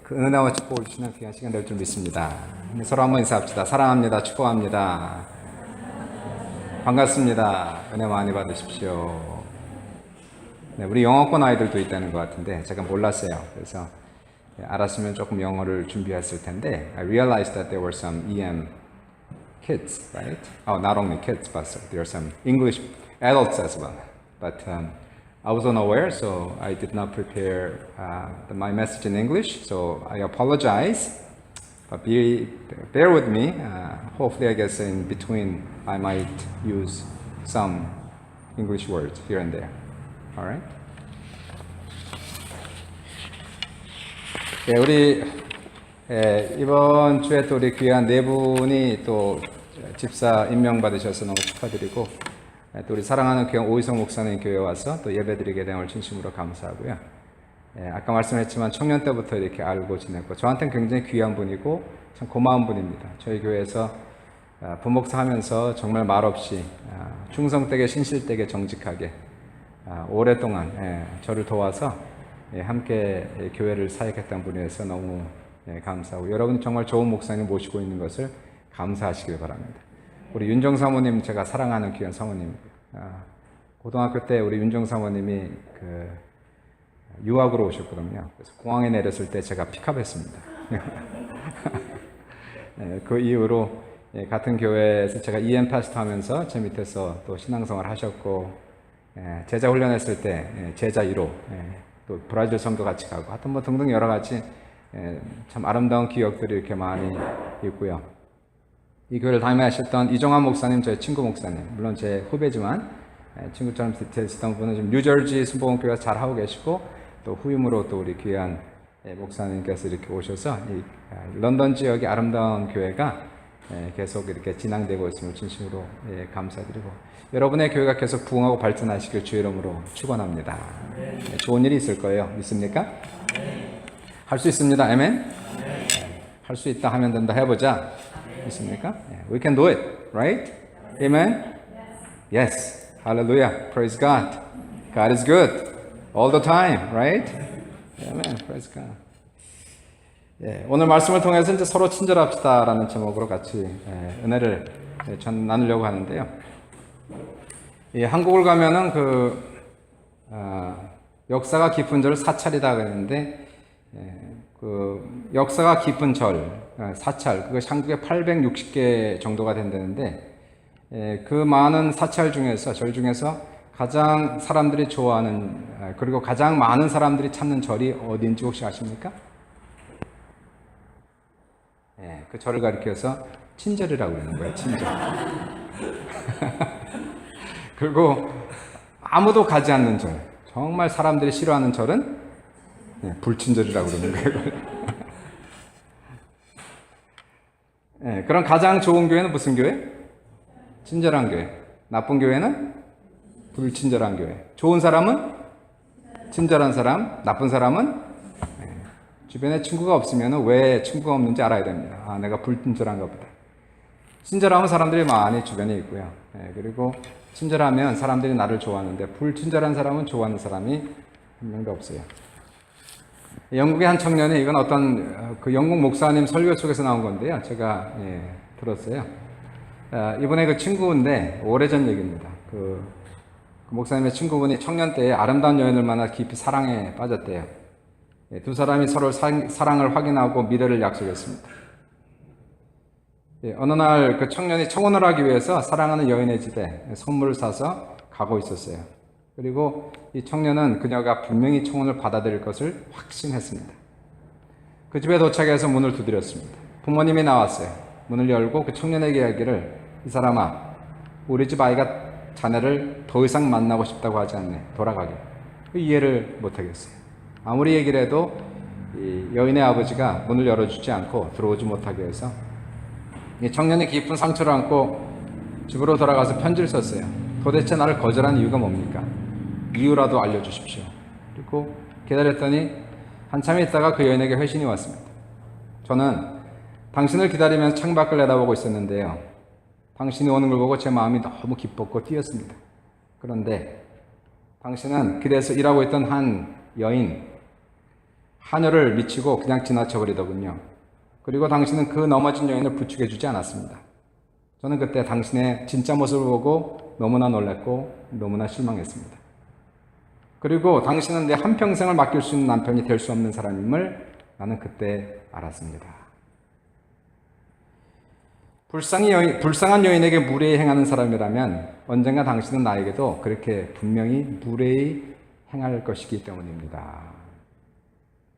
그 은혜와 축복을 주시는 귀한 시간 될 줄 믿습니다. 서로 한번 인사합시다. 사랑합니다. 축복합니다. 반갑습니다. 은혜 많이 받으십시오. 네, 우리 영어권 아이들도 있다는 것 같은데 제가 몰랐어요. 그래서 알았으면 조금 영어를 준비했을 텐데 I realized that there were some EM kids, right? Oh, not only kids, but there are some English adults as well. But I was unaware, so I did not prepare my message in English, so I apologize. But bear with me. Hopefully, I guess in between, I might use some English words here and there. All right? 네, 우리 이번 주에 또 우리 귀한 네 분이 또 집사 임명 받으셔서 너무 축하드리고, 또 우리 사랑하는 귀한 오이성 목사님 교회 와서 또 예배드리게 된 걸 진심으로 감사하고요. 아까 말씀했지만 청년 때부터 이렇게 알고 지냈고 저한테는 굉장히 귀한 분이고 참 고마운 분입니다. 저희 교회에서 부목사 하면서 정말 말없이 충성되게 신실되게 정직하게 오랫동안 저를 도와서 함께 교회를 사역했던 분이어서 너무 감사하고 여러분 정말 좋은 목사님 모시고 있는 것을 감사하시길 바랍니다. 우리 윤정 사모님 제가 사랑하는 귀한 사모님입니다. 고등학교 때 우리 윤정 사모님이 유학으로 오셨거든요. 그래서 공항에 내렸을 때 제가 픽업했습니다. 그 이후로 같은 교회에서 제가 EM 파스터 하면서 제 밑에서 또 신앙생활 하셨고 제자 훈련했을 때 제자 1호 또 브라질 성도 같이 가고 하여튼 뭐 등등 여러 가지 참 아름다운 기억들이 이렇게 많이 있고요. 이 교회를 담임하셨던 이종환 목사님, 저희 친구 목사님, 물론 제 후배지만 친구처럼 되시던 분은 지금 뉴저지 순복음교회에서 잘 하고 계시고 또 후임으로 또 우리 귀한 목사님께서 이렇게 오셔서 이 런던 지역의 아름다운 교회가 계속 이렇게 진행되고 있음을 진심으로 감사드리고 여러분의 교회가 계속 부흥하고 발전하시길 주의 이름으로 축원합니다. 좋은 일이 있을 거예요. 믿습니까? 할 수 있습니다. 아멘. 할 수 있다 하면 된다 해보자. 있습니까? We can do it, right? Amen? Yes. Hallelujah. Praise God. God is good. All the time, right? Amen. Praise God. 오늘 말씀을 통해서 이제 서로 친절합시다라는 제목으로 같이 은혜를 나누려고 하는데요. 한국을 가면은 역사가 깊은 절을 사찰이다 그랬는데 역사가 깊은 절, 사찰, 그것이 한국에 860개 정도가 된다는데, 그 많은 사찰 중에서, 절 중에서 가장 사람들이 좋아하는, 그리고 가장 많은 사람들이 찾는 절이 어디인지 혹시 아십니까? 그 절을 가리켜서 친절이라고 그러는 거예요, 친절. 그리고 아무도 가지 않는 절, 정말 사람들이 싫어하는 절은 불친절이라고 그러는 거예요. 그럼 가장 좋은 교회는 무슨 교회? 친절한 교회. 나쁜 교회는 불친절한 교회. 좋은 사람은 친절한 사람, 나쁜 사람은 주변에 친구가 없으면 왜 친구가 없는지 알아야 됩니다. 내가 불친절한가 보다. 친절하면 사람들이 많이 주변에 있고요. 그리고 친절하면 사람들이 나를 좋아하는데 불친절한 사람은 좋아하는 사람이 한 명도 없어요. 영국의 한 청년이 이건 어떤 영국 목사님 설교 속에서 나온 건데요. 제가 들었어요. 이번에 그 친구인데 오래전 얘기입니다. 그 목사님의 친구분이 청년 때에 아름다운 여인을 만나 깊이 사랑에 빠졌대요. 두 사람이 서로 사랑을 확인하고 미래를 약속했습니다. 어느 날 그 청년이 청혼을 하기 위해서 사랑하는 여인의 집에 선물을 사서 가고 있었어요. 그리고 이 청년은 그녀가 분명히 청혼을 받아들일 것을 확신했습니다. 그 집에 도착해서 문을 두드렸습니다. 부모님이 나왔어요. 문을 열고 그 청년에게 이야기를 이 사람아, 우리 집 아이가 자네를 더 이상 만나고 싶다고 하지 않네. 돌아가게. 이해를 못하겠어요. 아무리 얘기를 해도 이 여인의 아버지가 문을 열어주지 않고 들어오지 못하게 해서 이 청년이 깊은 상처를 안고 집으로 돌아가서 편지를 썼어요. 도대체 나를 거절한 이유가 뭡니까? 이유라도 알려주십시오. 그리고 기다렸더니 한참 있다가 그 여인에게 회신이 왔습니다. 저는 당신을 기다리면서 창밖을 내다보고 있었는데요. 당신이 오는 걸 보고 제 마음이 너무 기뻤고 뛰었습니다. 그런데 당신은 길에서 일하고 있던 한 여인, 한여를 미치고 그냥 지나쳐버리더군요. 그리고 당신은 그 넘어진 여인을 부축해주지 않았습니다. 저는 그때 당신의 진짜 모습을 보고 너무나 놀랐고 너무나 실망했습니다. 그리고 당신은 내 한평생을 맡길 수 있는 남편이 될 수 없는 사람임을 나는 그때 알았습니다. 불쌍한 여인에게 무례히 행하는 사람이라면 언젠가 당신은 나에게도 그렇게 분명히 무례히 행할 것이기 때문입니다.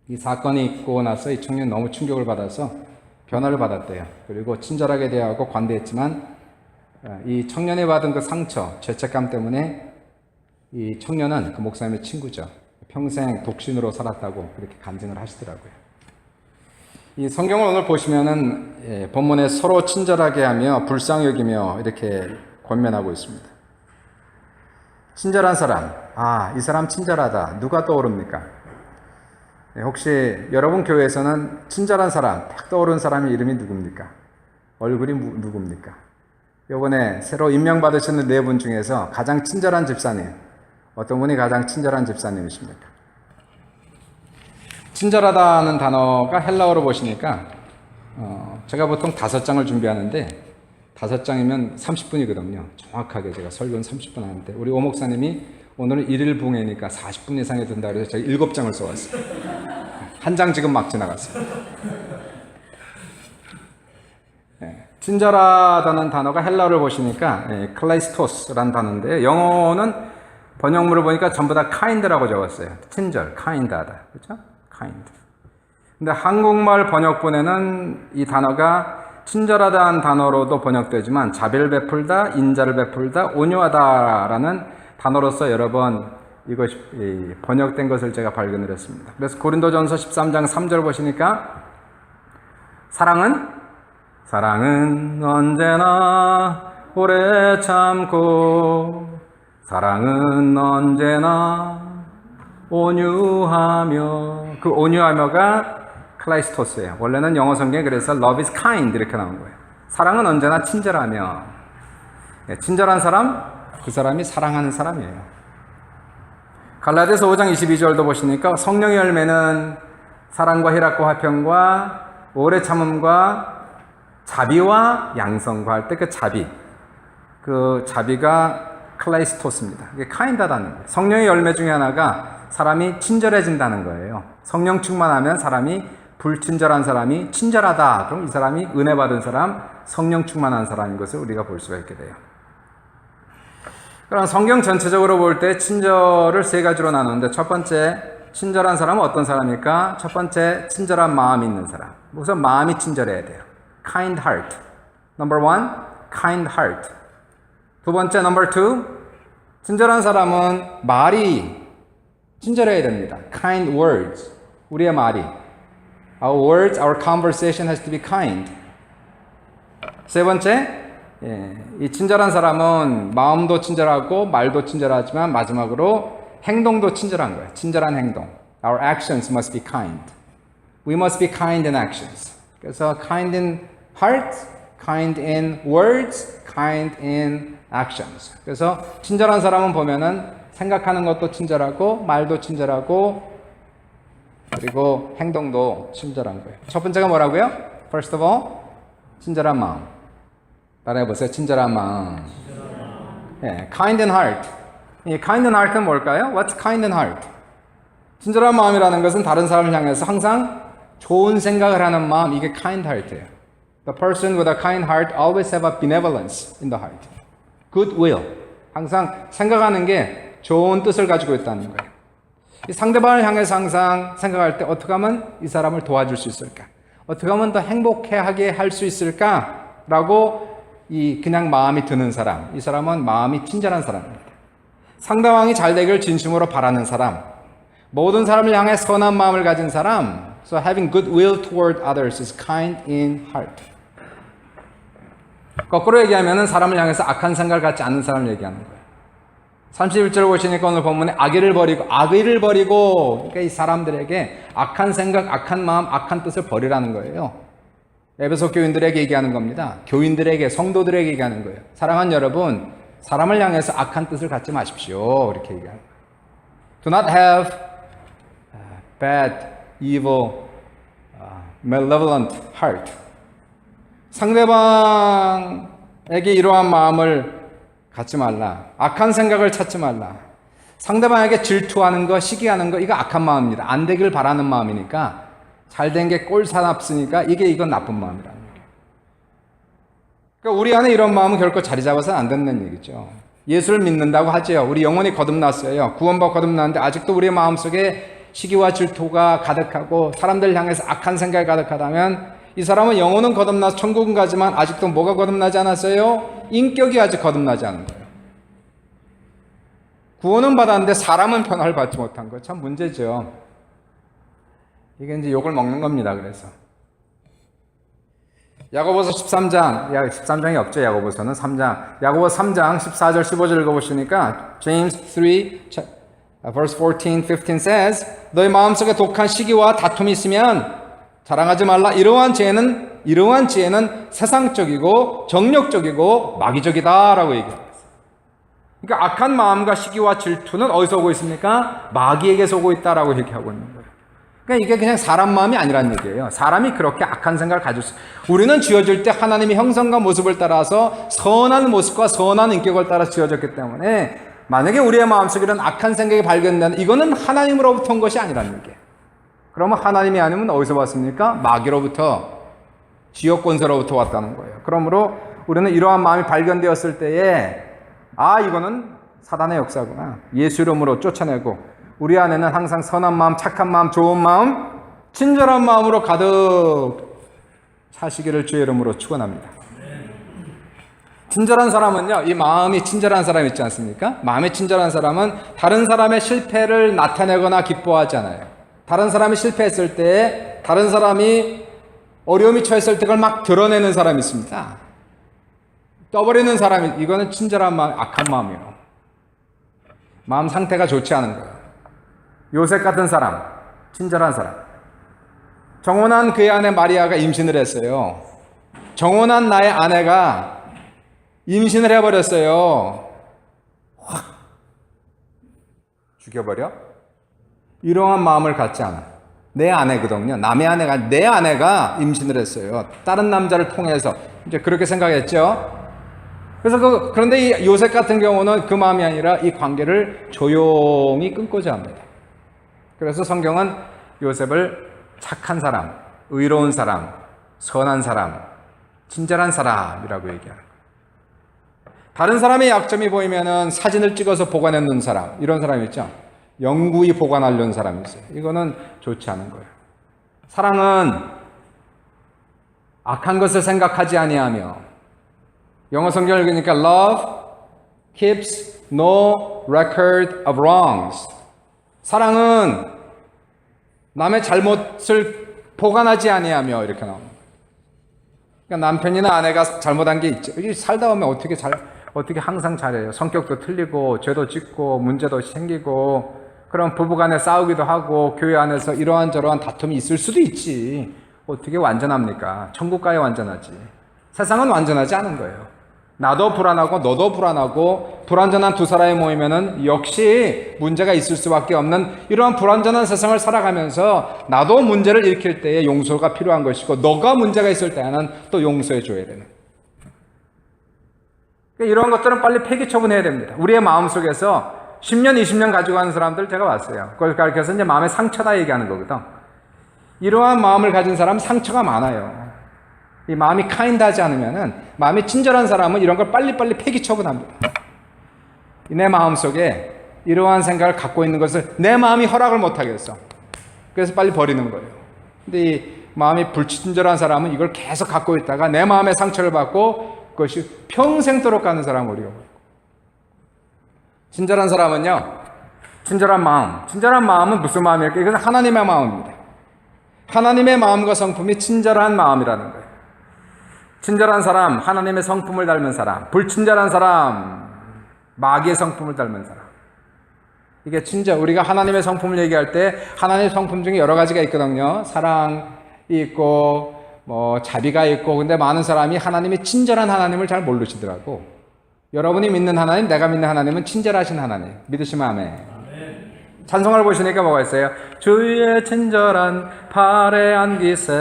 이 사건이 있고 나서 이 청년이 너무 충격을 받아서 변화를 받았대요. 그리고 친절하게 대하고 관대했지만 이 청년이 받은 그 상처, 죄책감 때문에 이 청년은 그 목사님의 친구죠. 평생 독신으로 살았다고 그렇게 간증을 하시더라고요. 이 성경을 오늘 보시면은 본문에 서로 친절하게 하며 불쌍히 여기며 이렇게 권면하고 있습니다. 친절한 사람, 이 사람 친절하다. 누가 떠오릅니까? 혹시 여러분 교회에서는 친절한 사람, 딱 떠오르는 사람의 이름이 누굽니까? 얼굴이 누굽니까? 이번에 새로 임명받으시는 네 분 중에서 가장 친절한 집사님, 어떤 분이 가장 친절한 집사님이십니까? 친절하다는 단어가 헬라어로 보시니까 제가 보통 5장을 준비하는데 5장이면 30분이거든요. 정확하게 제가 설교는 30분 하는데 우리 오 목사님이 오늘은 1일 붕해니까 40분 이상이 든다 그래서 제가 7장을 써왔어요. 한 장 지금 막 지나갔어요. 친절하다는 단어가 헬라어를 보시니까 클라이스토스라는 단어인데 영어는 번역물을 보니까 전부 다 kind라고 적었어요. 친절, kind하다. 그렇죠? kind. 근데 한국말 번역본에는 이 단어가 친절하다는 단어로도 번역되지만 자비를 베풀다, 인자를 베풀다, 온유하다라는 단어로서 여러 번 이것이 번역된 것을 제가 발견을 했습니다. 그래서 고린도전서 13장 3절 보시니까 사랑은 언제나 오래 참고 사랑은 언제나 온유하며 그 온유하며가 클라이스토스예요. 원래는 영어 성경에 그래서 love is kind 이렇게 나온 거예요. 사랑은 언제나 친절하며 친절한 사람, 그 사람이 사랑하는 사람이에요. 갈라디아서 5장 22절도 보시니까 성령의 열매는 사랑과 희락과 화평과 오래 참음과 자비와 양성과 할 때 그 자비가 클라이스토스입니다. 이게 kind하다는 거예요. 성령의 열매 중에 하나가 사람이 친절해진다는 거예요. 성령 충만하면 사람이 불친절한 사람이 친절하다. 그럼 이 사람이 은혜 받은 사람, 성령 충만한 사람인 것을 우리가 볼 수가 있게 돼요. 그럼 성경 전체적으로 볼 때 친절을 3가지로 나누는데 첫 번째 친절한 사람은 어떤 사람일까? 첫 번째 친절한 마음이 있는 사람. 우선 마음이 친절해야 돼요. kind heart. Number 1, kind heart. 두 번째 number 2, 친절한 사람은 말이 친절해야 됩니다. kind words. 우리의 말이. Our words, our conversation has to be kind. 세 번째, 이 친절한 사람은 마음도 친절하고 말도 친절하지만 마지막으로 행동도 친절한 거예요. 친절한 행동. Our actions must be kind. We must be kind in actions. 그래서 kind in heart, kind in words, kind in actions. 그래서 친절한 사람은 보면은 생각하는 것도 친절하고 말도 친절하고 그리고 행동도 친절한 거예요. 첫 번째가 뭐라고요? First of all, 친절한 마음. 따라해보세요. 친절한 마음. kind in heart. 이 kind in heart는 뭘까요? What's kind in heart? 친절한 마음이라는 것은 다른 사람을 향해서 항상 좋은 생각을 하는 마음, 이게 kind heart예요. The person with a kind heart always have a benevolence in the heart. Goodwill. 항상 생각하는 게 좋은 뜻을 가지고 있다는 거예요. 이 상대방을 향해서 항상 생각할 때 어떻게 하면 이 사람을 도와줄 수 있을까? 어떻게 하면 더 행복하게 할 수 있을까라고 이 그냥 마음이 드는 사람, 이 사람은 마음이 친절한 사람입니다. 상대방이 잘 되길 진심으로 바라는 사람, 모든 사람을 향해 선한 마음을 가진 사람, so having good will toward others is kind in heart. 거꾸로 얘기하면 사람을 향해서 악한 생각을 갖지 않는 사람을 얘기하는 거예요. 31절 보시니까 오늘 본문에 악의를 버리고 그러니까 이 사람들에게 악한 생각, 악한 마음, 악한 뜻을 버리라는 거예요. 에베소 교인들에게 얘기하는 겁니다. 교인들에게, 성도들에게 얘기하는 거예요. 사랑하는 여러분, 사람을 향해서 악한 뜻을 갖지 마십시오. 이렇게 얘기하는 거예요. Do not have bad evil, malevolent heart. 상대방에게 이러한 마음을 갖지 말라. 악한 생각을 찾지 말라. 상대방에게 질투하는 거, 시기하는 거, 이거 악한 마음입니다. 안 되길 바라는 마음이니까, 잘 된 게 꼴사납으니까 이건 나쁜 마음이라는 얘기예요. 그러니까 우리 안에 이런 마음은 결코 자리 잡아서는 안 된다는 얘기죠. 예수를 믿는다고 하지요. 우리 영혼이 거듭났어요. 구원받고 거듭났는데 아직도 우리의 마음속에 시기와 질투가 가득하고 사람들 향해서 악한 생각이 가득하다면 이 사람은 영혼은 거듭나서 천국은 가지만 아직도 뭐가 거듭나지 않았어요? 인격이 아직 거듭나지 않은 거예요. 구원은 받았는데 사람은 변화를 받지 못한 거 참 문제죠. 이게 이제 욕을 먹는 겁니다. 그래서 야고보서 13장, 13장이 없죠. 야고보서는 3장. 야고보서 3장 14절 15절 읽어보시니까 James 3 verse 14, 15 says 너희 마음속에 독한 시기와 다툼이 있으면 자랑하지 말라. 이러한 지혜는 세상적이고 정력적이고 마귀적이다라고 얘기합니다. 그러니까 악한 마음과 시기와 질투는 어디서 오고 있습니까? 마귀에게서 오고 있다라고 얘기하고 있는 거예요. 그러니까 이게 그냥 사람 마음이 아니란 얘기예요. 사람이 그렇게 악한 생각을 가질 수 있어요. 우리는 지어질 때 하나님의 형상과 모습을 따라서 선한 모습과 선한 인격을 따라 지어졌기 때문에 만약에 우리의 마음속에 이런 악한 생각이 발견되는 이거는 하나님으로부터 온 것이 아니란 얘기예요. 그러면 하나님이 아니면 어디서 왔습니까? 마귀로부터, 지역 권세로부터 왔다는 거예요. 그러므로 우리는 이러한 마음이 발견되었을 때에 이거는 사단의 역사구나. 예수 이름으로 쫓아내고 우리 안에는 항상 선한 마음, 착한 마음, 좋은 마음, 친절한 마음으로 가득 차시기를 주의 이름으로 축원합니다. 친절한 사람은요, 이 마음이 친절한 사람 있지 않습니까? 마음이 친절한 사람은 다른 사람의 실패를 나타내거나 기뻐하지 않아요. 다른 사람이 실패했을 때, 다른 사람이 어려움이 처했을 때 그걸 막 드러내는 사람이 있습니다. 떠버리는 사람이, 이거는 친절한 마음, 악한 마음이에요. 마음 상태가 좋지 않은 거예요. 요셉 같은 사람, 친절한 사람. 정혼한 그의 아내 마리아가 임신을 했어요. 정혼한 나의 아내가 임신을 해버렸어요. 확 죽여버려? 이러한 마음을 갖지 않아. 내 아내거든요. 남의 아내가, 내 아내가 임신을 했어요. 다른 남자를 통해서. 이제 그렇게 생각했죠. 그래서 그런데 이 요셉 같은 경우는 그 마음이 아니라 이 관계를 조용히 끊고자 합니다. 그래서 성경은 요셉을 착한 사람, 의로운 사람, 선한 사람, 친절한 사람이라고 얘기합니다. 다른 사람의 약점이 보이면은 사진을 찍어서 보관해 놓는 사람, 이런 사람이 있죠. 영구히 보관하려는 사람이 있어요. 이거는 좋지 않은 거예요. 사랑은 악한 것을 생각하지 아니하며, 영어 성경을 읽으니까 love keeps no record of wrongs. 사랑은 남의 잘못을 보관하지 아니하며, 이렇게 나옵니다. 그러니까 남편이나 아내가 잘못한 게 있죠. 살다 보면 어떻게 항상 잘해요. 성격도 틀리고 죄도 짓고 문제도 생기고, 그럼 부부간에 싸우기도 하고 교회 안에서 이러한 저러한 다툼이 있을 수도 있지. 어떻게 완전합니까? 천국 가야 완전하지. 세상은 완전하지 않은 거예요. 나도 불안하고 너도 불안하고 불완전한 두 사람이 모이면은 역시 문제가 있을 수밖에 없는 이러한 불완전한 세상을 살아가면서 나도 문제를 일으킬 때에 용서가 필요한 것이고 너가 문제가 있을 때는 또 용서해 줘야 되는. 이런 것들은 빨리 폐기 처분해야 됩니다. 우리의 마음속에서 10년, 20년 가지고 가는 사람들 제가 봤어요. 그걸 가르쳐서 이제 마음의 상처다 얘기하는 거거든. 이러한 마음을 가진 사람은 상처가 많아요. 이 마음이 카인드하지 않으면은, 마음이 친절한 사람은 이런 걸 빨리빨리 폐기 처분합니다. 내 마음속에 이러한 생각을 갖고 있는 것을 내 마음이 허락을 못하겠어. 그래서 빨리 버리는 거예요. 근데 이 마음이 불친절한 사람은 이걸 계속 갖고 있다가 내 마음의 상처를 받고 그것이 평생도록 가는 사람을 우리가 보고. 친절한 사람은요, 친절한 마음은 무슨 마음일까요? 이건 하나님의 마음입니다. 하나님의 마음과 성품이 친절한 마음이라는 거예요. 친절한 사람, 하나님의 성품을 닮은 사람. 불친절한 사람, 마귀의 성품을 닮은 사람. 이게 우리가 하나님의 성품을 얘기할 때 하나님의 성품 중에 여러 가지가 있거든요. 사랑이 있고 자비가 있고. 근데 많은 사람이 하나님이 친절한 하나님을 잘 모르시더라고. 여러분이 믿는 하나님, 내가 믿는 하나님은 친절하신 하나님. 믿으시면 아멘. 찬송을 보시니까 뭐가 있어요? 주의 친절한 팔에 안기세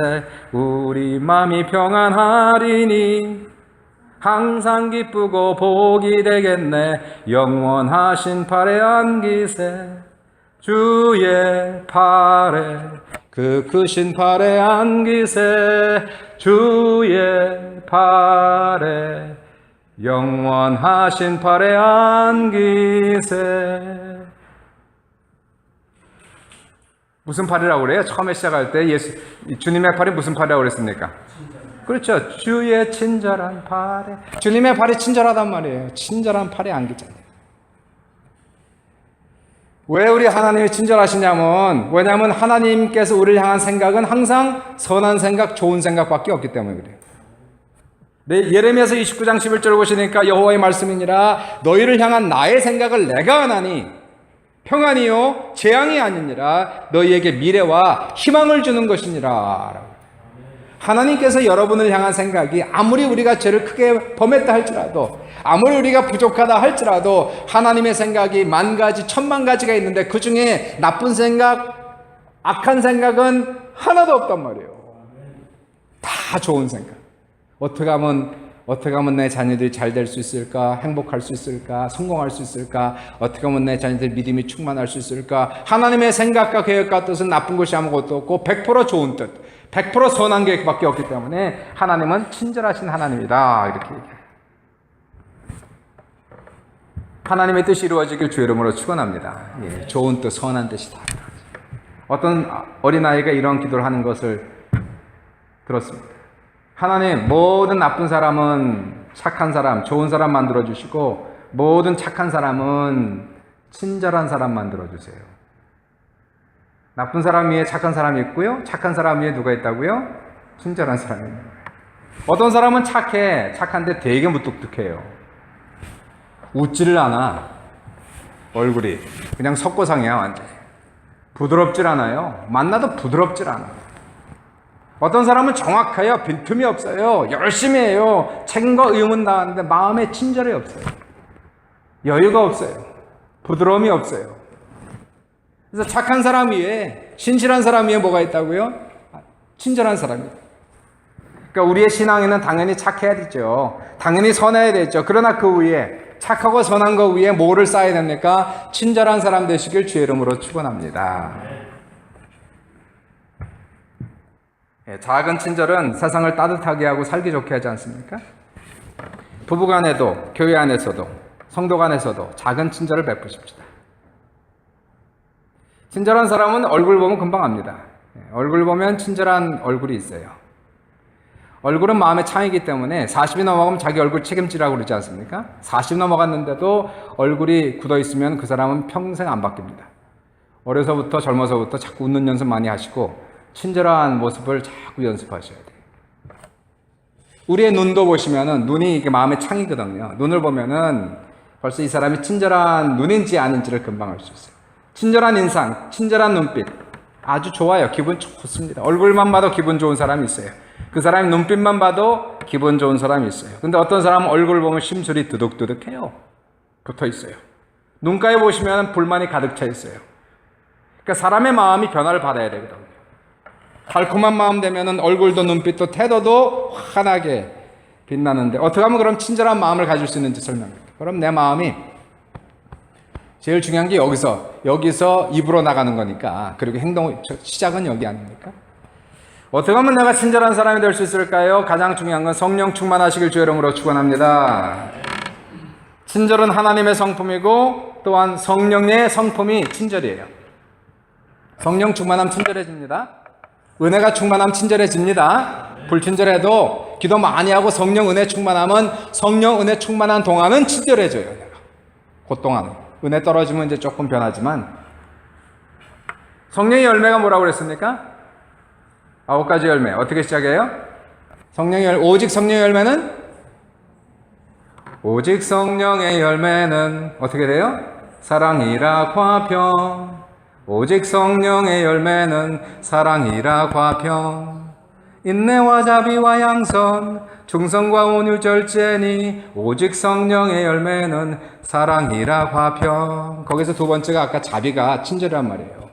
우리 마음이 평안하리니 항상 기쁘고 복이 되겠네 영원하신 팔에 안기세 주의 팔에 그 크신 팔에 안기세 주의 팔에 영원하신 팔에 안기세. 무슨 팔이라고 그래요? 처음에 시작할 때 주님의 팔이 무슨 팔이라고 그랬습니까? 그렇죠. 주의 친절한 팔에. 주님의 팔이 친절하단 말이에요. 친절한 팔에 안기잖아요. 왜 우리 하나님이 친절하시냐면, 왜냐하면 하나님께서 우리를 향한 생각은 항상 선한 생각, 좋은 생각밖에 없기 때문에 그래요. 네, 예레미야서 29장 11절 보시니까 여호와의 말씀이니라 너희를 향한 나의 생각을 내가 하나니 평안이요 재앙이 아니니라 너희에게 미래와 희망을 주는 것이니라. 하나님께서 여러분을 향한 생각이 아무리 우리가 죄를 크게 범했다 할지라도 아무리 우리가 부족하다 할지라도 하나님의 생각이 만 가지 천만 가지가 있는데 그 중에 나쁜 생각, 악한 생각은 하나도 없단 말이에요. 다 좋은 생각. 어떻게 하면 내 자녀들이 잘 될 수 있을까? 행복할 수 있을까? 성공할 수 있을까? 어떻게 하면 내 자녀들 믿음이 충만할 수 있을까? 하나님의 생각과 계획과 뜻은 나쁜 것이 아무것도 없고 100% 좋은 뜻, 100% 선한 계획밖에 없기 때문에 하나님은 친절하신 하나님이다. 이렇게 얘기해요. 하나님의 뜻이 이루어지길 주의 이름으로 축원합니다. 예, 좋은 뜻, 선한 뜻이다. 어떤 어린아이가 이런 기도를 하는 것을 들었습니다. 하나님, 모든 나쁜 사람은 착한 사람, 좋은 사람 만들어주시고 모든 착한 사람은 친절한 사람 만들어주세요. 나쁜 사람 위에 착한 사람이 있고요. 착한 사람 위에 누가 있다고요? 친절한 사람이 있는 거예요. 어떤 사람은 착한데 되게 무뚝뚝해요. 웃지를 않아. 얼굴이 그냥 석고상이야 완전히. 부드럽질 않아요. 만나도 부드럽질 않아요. 어떤 사람은 정확해요. 빈틈이 없어요. 열심히 해요. 책임과 의무는 나왔는데 마음에 친절이 없어요. 여유가 없어요. 부드러움이 없어요. 그래서 착한 사람 위에, 신실한 사람 위에 뭐가 있다고요? 친절한 사람이에요. 그러니까 우리의 신앙에는 당연히 착해야 되죠. 당연히 선해야 되죠. 그러나 그 위에 착하고 선한 것 위에 뭐를 쌓아야 됩니까? 친절한 사람 되시길 주의 이름으로 축원합니다. 작은 친절은 세상을 따뜻하게 하고 살기 좋게 하지 않습니까? 부부간에도 교회 안에서도 성도 간에서도 작은 친절을 베푸십시다. 친절한 사람은 얼굴 보면 금방 압니다. 얼굴 보면 친절한 얼굴이 있어요. 얼굴은 마음의 창이기 때문에 40이 넘어가면 자기 얼굴 책임지라고 그러지 않습니까? 40 넘어갔는데도 얼굴이 굳어 있으면 그 사람은 평생 안 바뀝니다. 어려서부터 젊어서부터 자꾸 웃는 연습 많이 하시고 친절한 모습을 자꾸 연습하셔야 돼요. 우리의 눈도 보시면은 눈이 이게 마음의 창이거든요. 눈을 보면은 벌써 이 사람이 친절한 눈인지 아닌지를 금방 알 수 있어요. 친절한 인상, 친절한 눈빛 아주 좋아요. 기분 좋습니다. 얼굴만 봐도 기분 좋은 사람이 있어요. 그 사람의 눈빛만 봐도 기분 좋은 사람이 있어요. 근데 어떤 사람은 얼굴 보면 심술이 두둑두둑해요. 붙어 있어요. 눈가에 보시면 불만이 가득 차 있어요. 그러니까 사람의 마음이 변화를 받아야 되거든요. 달콤한 마음 되면은 얼굴도 눈빛도 태도도 환하게 빛나는데 어떻게 하면 그럼 친절한 마음을 가질 수 있는지 설명합니다. 그럼 내 마음이 제일 중요한 게 여기서 입으로 나가는 거니까 그리고 행동 시작은 여기 아닙니까? 어떻게 하면 내가 친절한 사람이 될 수 있을까요? 가장 중요한 건 성령 충만하시길 주의 이름으로 축원합니다. 친절은 하나님의 성품이고 또한 성령의 성품이 친절이에요. 성령 충만하면 친절해집니다. 은혜가 충만하면 친절해집니다. 불친절해도 기도 많이 하고 성령 은혜 충만하면 성령 은혜 충만한 동안은 친절해져요. 그 동안은 은혜 떨어지면 이제 조금 변하지만 성령의 열매가 뭐라고 그랬습니까? 9가지 열매. 어떻게 시작해요? 오직 성령의 열매는? 오직 성령의 열매는 어떻게 돼요? 사랑이라 화평. 오직 성령의 열매는 사랑이라 화평. 인내와 자비와 양선, 충성과 온유 절제니 오직 성령의 열매는 사랑이라 화평. 거기서 두 번째가 아까 자비가 친절이란 말이에요.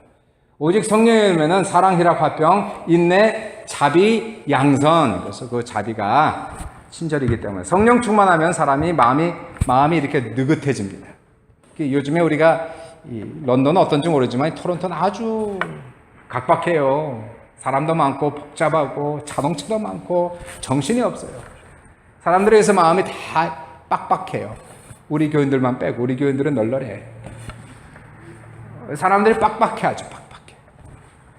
오직 성령의 열매는 사랑, 희락, 화평, 인내, 자비, 양선. 그래서 그 자비가 친절이기 때문에 성령 충만하면 사람이 마음이 이렇게 느긋해집니다. 요즘에 우리가 런던은 어떤지 모르지만 토론토는 아주 각박해요. 사람도 많고 복잡하고 자동차도 많고 정신이 없어요. 사람들에서 마음이 다 빡빡해요. 우리 교인들만 빼고 우리 교인들은 널널해. 사람들이 빡빡해, 아주 빡빡해.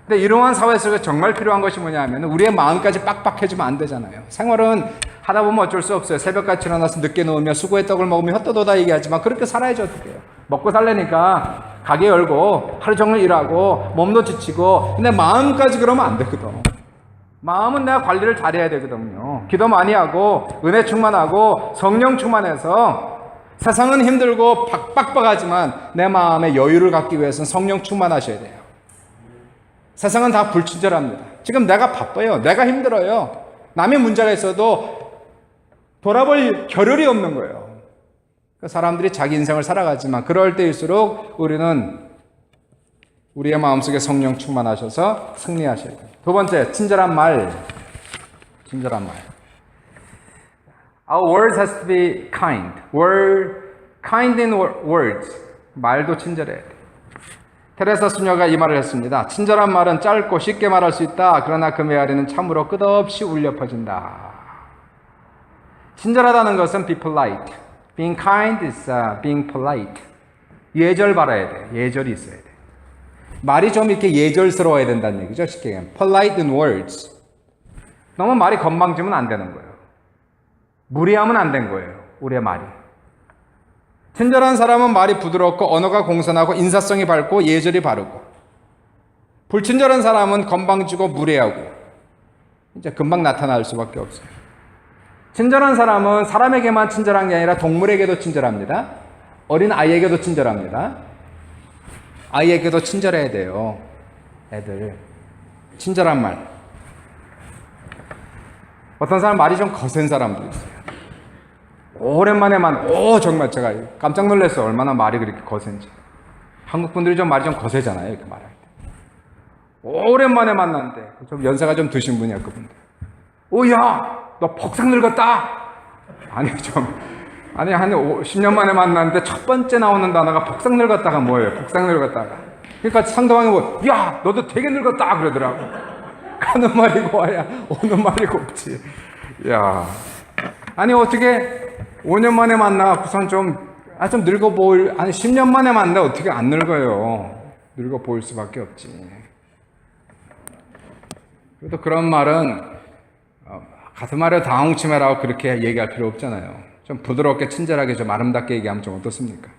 근데 이러한 사회 속에 정말 필요한 것이 뭐냐면 우리의 마음까지 빡빡해지면 안 되잖아요. 생활은 하다 보면 어쩔 수 없어요. 새벽같이 일어나서 늦게 누우며 수고의 떡을 먹으며 헛도도다 얘기하지만 그렇게 살아야지 어떡해요. 먹고 살려니까 가게 열고 하루 종일 일하고 몸도 지치고 근데 마음까지 그러면 안 되거든. 마음은 내가 관리를 잘해야 되거든요. 기도 많이 하고 은혜 충만하고 성령 충만해서 세상은 힘들고 빡빡하지만 내 마음에 여유를 갖기 위해서는 성령 충만하셔야 돼요. 세상은 다 불친절합니다. 지금 내가 바빠요. 내가 힘들어요. 남의 문제가 있어도 돌아볼 겨를이 없는 거예요. 사람들이 자기 인생을 살아가지만 그럴 때일수록 우리는 우리의 마음속에 성령 충만하셔서 승리하셔야 돼요. 두 번째, 친절한 말. Our words has to be kind. Kind in words. 말도 친절해야 돼요. 테레사 수녀가 이 말을 했습니다. 친절한 말은 짧고 쉽게 말할 수 있다. 그러나 그 메아리는 참으로 끝없이 울려 퍼진다. 친절하다는 것은 be polite. Being kind is being polite. 예절 바라야 돼. 예절이 있어야 돼. 말이 좀 이렇게 예절스러워야 된다는 얘기죠. 쉽게 얘기하면. Polite in words. 너무 말이 건방지면 안 되는 거예요. 무리하면 안 된 거예요. 우리의 말이. 친절한 사람은 말이 부드럽고 언어가 공손하고 인사성이 밝고 예절이 바르고 불친절한 사람은 건방지고 무례하고 이제 금방 나타날 수밖에 없어요. 친절한 사람은 사람에게만 친절한 게 아니라 동물에게도 친절합니다. 어린 아이에게도 친절합니다. 아이에게도 친절해야 돼요. 애들. 친절한 말. 어떤 사람 말이 좀 거센 사람도 있어요. 오랜만에만, 정말 제가 깜짝 놀랐어요. 얼마나 말이 그렇게 거센지. 한국 분들이 좀 말이 좀 거세잖아요. 이렇게 말할 때. 오랜만에 만났는데, 좀 연세가 좀 드신 분이야, 그분들. 야! 너 폭삭 늙었다! 한 10년 만에 만났는데 첫 번째 나오는 단어가 폭삭 늙었다가 뭐예요? 폭삭 늙었다가. 그러니까 상대방이 야! 너도 되게 늙었다! 그러더라고. 가는 말이 고와야 오는 말이 곱지. 야. 아니, 어떻게 5년 만에 만나고선 좀 늙어 보일, 10년 만에 만나 어떻게 안 늙어요? 늙어 보일 수밖에 없지. 그래도 그런 말은, 같은 말에 당홍치매라고 그렇게 얘기할 필요 없잖아요. 좀 부드럽게, 친절하게, 좀 아름답게 얘기하면 좀 어떻습니까?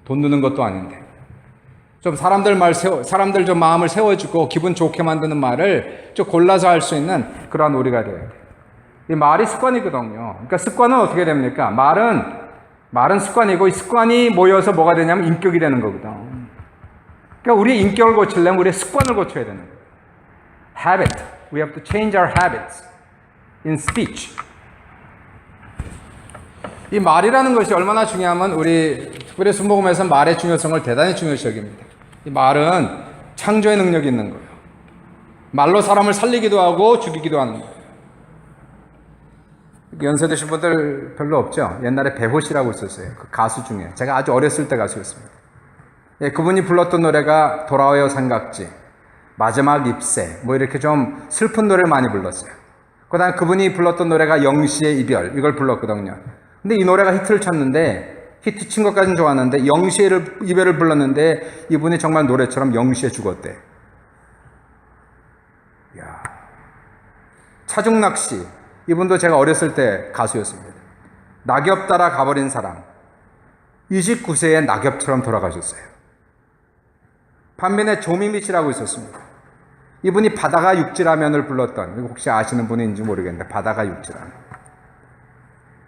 돈 드는 것도 아닌데. 좀 사람들 좀 마음을 세워주고 기분 좋게 만드는 말을 좀 골라서 할 수 있는 그러한 우리가 돼야 돼요. 이 말이 습관이거든요. 그러니까 습관은 어떻게 됩니까? 말은 습관이고 이 습관이 모여서 뭐가 되냐면 인격이 되는 거거든. 그러니까 우리의 인격을 고치려면 우리의 습관을 고쳐야 되는 거예요. Habit. We have to change our habits in speech. 이 말이라는 것이 얼마나 중요하면 우리 특별히 순복음에서는 말의 중요성을 대단히 중요시 여깁니다. 이 말은 창조의 능력이 있는 거예요. 말로 사람을 살리기도 하고 죽이기도 하는 거예요. 연세 드신 분들 별로 없죠? 옛날에 배호 씨라고 있었어요. 그 가수 중에. 제가 아주 어렸을 때 가수였습니다. 예, 그분이 불렀던 노래가 돌아와요 삼각지, 마지막 잎새, 뭐 이렇게 좀 슬픈 노래를 많이 불렀어요. 그 다음에 그분이 불렀던 노래가 영시의 이별, 이걸 불렀거든요. 근데 이 노래가 히트를 쳤는데, 히트 친 것까지는 좋았는데, 영시의 이별을 불렀는데, 이분이 정말 노래처럼 영시에 죽었대. 이야. 차중락 씨. 이분도 제가 어렸을 때 가수였습니다. 낙엽 따라 가버린 사람. 29세에 낙엽처럼 돌아가셨어요. 반면에 조미미 씨라고 있었습니다. 이분이 바다가 육지라면을 불렀던, 혹시 아시는 분인지 모르겠는데 바다가 육지라면.